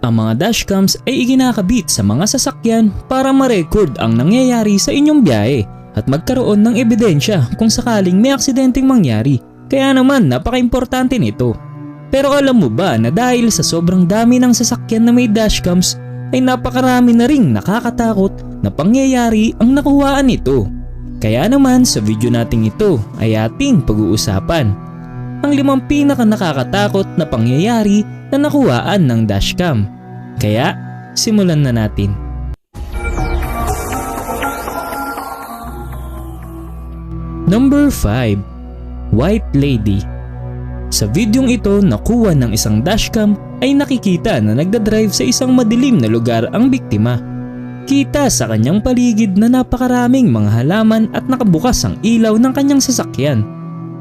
Ang mga dashcams ay iginakabit sa mga sasakyan para ma-record ang nangyayari sa inyong biyahe at magkaroon ng ebidensya kung sakaling may aksidenteng mangyari. Kaya naman napaka-importante nito. Pero alam mo ba na dahil sa sobrang dami ng sasakyan na may dashcams ay napakarami na ring nakakatakot na pangyayari ang nakuhaan nito. Kaya naman sa video nating ito ay ating pag-uusapan ang 5 pinaka nakakatakot na pangyayari na nakuhaan ng dashcam. Kaya simulan na natin. Number 5. White Lady. Sa videong ito nakuha ng isang dashcam ay nakikita na nagdadrive sa isang madilim na lugar ang biktima. Kita sa kanyang paligid na napakaraming mga halaman at nakabukas ang ilaw ng kanyang sasakyan.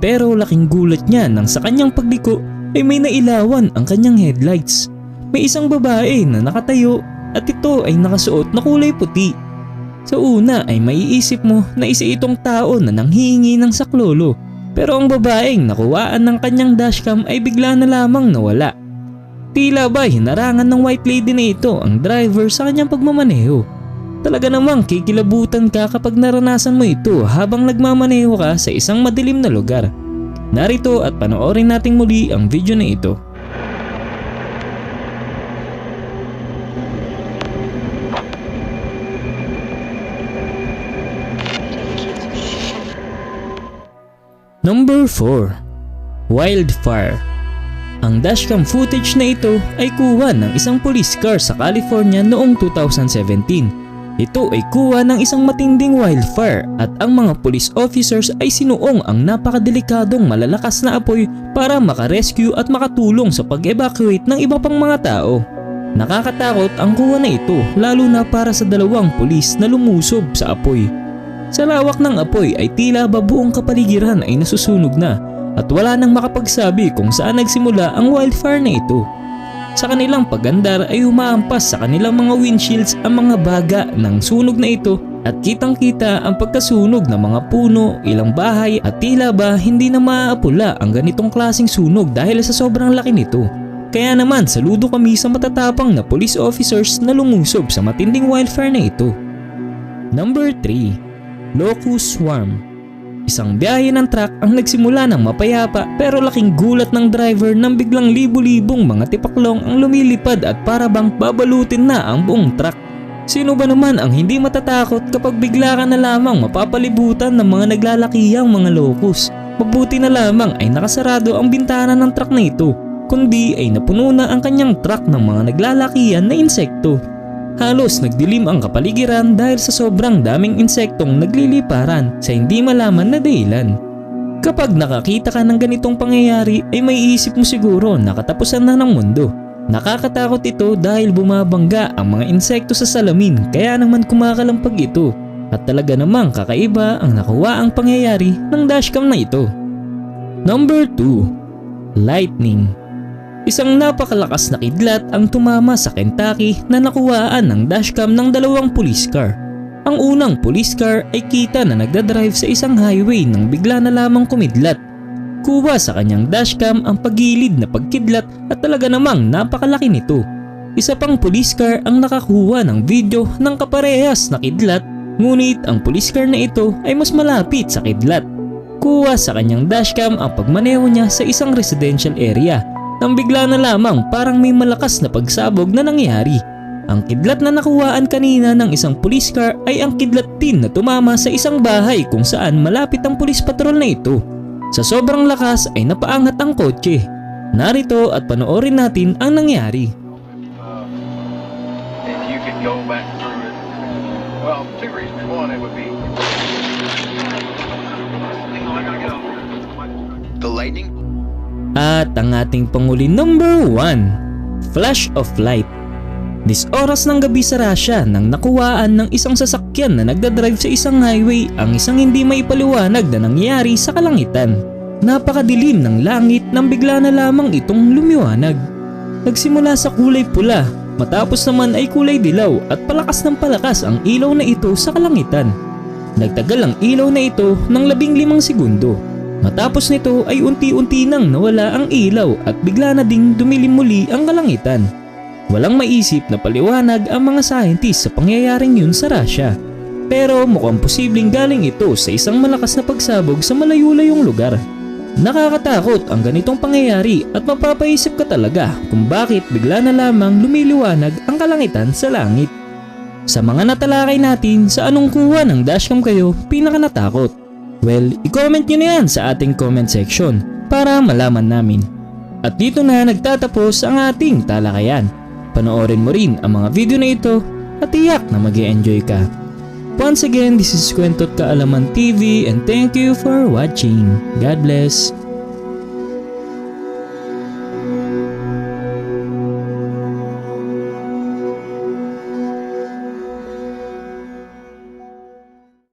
Pero laking gulat niya nang sa kanyang pagliko ay may nailawan ang kanyang headlights. May isang babae na nakatayo at ito ay nakasuot na kulay puti. Sa una ay maiisip mo na isa itong tao na nanghihingi ng saklolo. Pero ang babaeng nakuhaan ng kanyang dashcam ay bigla na lamang nawala. Tila ba hinarangan ng white lady na ito ang driver sa kanyang pagmamaneho. Talaga namang kikilabutan ka kapag naranasan mo ito habang nagmamaneho ka sa isang madilim na lugar. Narito at panoorin nating muli ang video na ito. Number 4. Wildfire. Ang dashcam footage na ito ay kuha ng isang police car sa California noong 2017. Ito ay kuha ng isang matinding wildfire at ang mga police officers ay sinuong ang napakadelikadong malalakas na apoy para makarescue at makatulong sa pag-evacuate ng iba pang mga tao. Nakakatakot ang kuha na ito lalo na para sa 2 pulis na lumusob sa apoy. Sa lawak ng apoy ay tila ba buong kapaligiran ay nasusunog na at wala nang makapagsabi kung saan nagsimula ang wildfire na ito. Sa kanilang pagandar ay humahampas sa kanilang mga windshields ang mga baga ng sunog na ito at kitang-kita ang pagkasunog ng mga puno, ilang bahay at tila ba hindi na maaapula ang ganitong klaseng sunog dahil sa sobrang laki nito. Kaya naman saludo kami sa matatapang na police officers na lumusob sa matinding wildfire na ito. Number 3. Locust Swarm. Isang biyahe ng truck ang nagsimula ng mapayapa pero laking gulat ng driver nang biglang libu-libong mga tipaklong ang lumilipad at parabang babalutin na ang buong truck. Sino ba naman ang hindi matatakot kapag bigla ka na lamang mapapalibutan ng mga naglalakihang mga locust? Mabuti na lamang ay nakasarado ang bintana ng truck na ito, kundi ay napuno na ang kanyang truck ng mga naglalakihan na insekto. Halos nagdilim ang kapaligiran dahil sa sobrang daming insektong nagliliparan sa hindi malaman na dahilan. Kapag nakakita ka ng ganitong pangyayari ay may isip mo siguro na katapusan na ng mundo. Nakakatakot ito dahil bumabangga ang mga insekto sa salamin kaya naman kumakalampag ito. At talaga namang kakaiba ang nakuha ang pangyayari ng dashcam na ito. Number 2. Lightning. Isang napakalakas na kidlat ang tumama sa Kentucky na nakuhaan ng dashcam ng 2 police car. Ang unang police car ay kita na nagdadrive sa isang highway nang bigla na lamang kumidlat. Kuha sa kanyang dashcam ang pagilid na pagkidlat at talaga namang napakalaki nito. Isa pang police car ang nakakuha ng video ng kaparehas na kidlat, ngunit ang police car na ito ay mas malapit sa kidlat. Kuha sa kanyang dashcam ang pagmaneho niya sa isang residential area nang bigla na lamang parang may malakas na pagsabog na nangyari. Ang kidlat na nakuhaan kanina ng isang police car ay ang kidlat din na tumama sa isang bahay kung saan malapit ang police patrol na ito. Sa sobrang lakas ay napaangat ang kotse. Narito at panoorin natin ang nangyari. If you could go back through it, well, 2 reasons. One, it would be the lightning. At ang ating panguli number 1, Flash of Light. This oras ng gabi sa Russia nang nakuhaan ng isang sasakyan na nagdadrive sa isang highway ang isang hindi maipaliwanag na nangyari sa kalangitan. Napakadilim ng langit nang bigla na lamang itong lumiwanag. Nagsimula sa kulay pula, matapos naman ay kulay dilaw at palakas ng palakas ang ilaw na ito sa kalangitan. Nagtagal ang ilaw na ito ng 15 segundo. Matapos nito ay unti-unti nang nawala ang ilaw at bigla na ding dumilim muli ang kalangitan. Walang maisip na paliwanag ang mga scientist sa pangyayaring yun sa Russia. Pero mukhang posibleng galing ito sa isang malakas na pagsabog sa malayo-layong lugar. Nakakatakot ang ganitong pangyayari at mapapaisip ka talaga kung bakit bigla na lamang lumiliwanag ang kalangitan sa langit. Sa mga natalakay natin, sa anong kuha ng dashcam kayo pinakanatakot? Well, i-comment nyo na yan sa ating comment section para malaman namin. At dito na nagtatapos ang ating talakayan. Panoorin mo rin ang mga video na ito at tiyak na mag-e-enjoy ka. Once again, this is Kwento't Kaalaman TV and thank you for watching. God bless.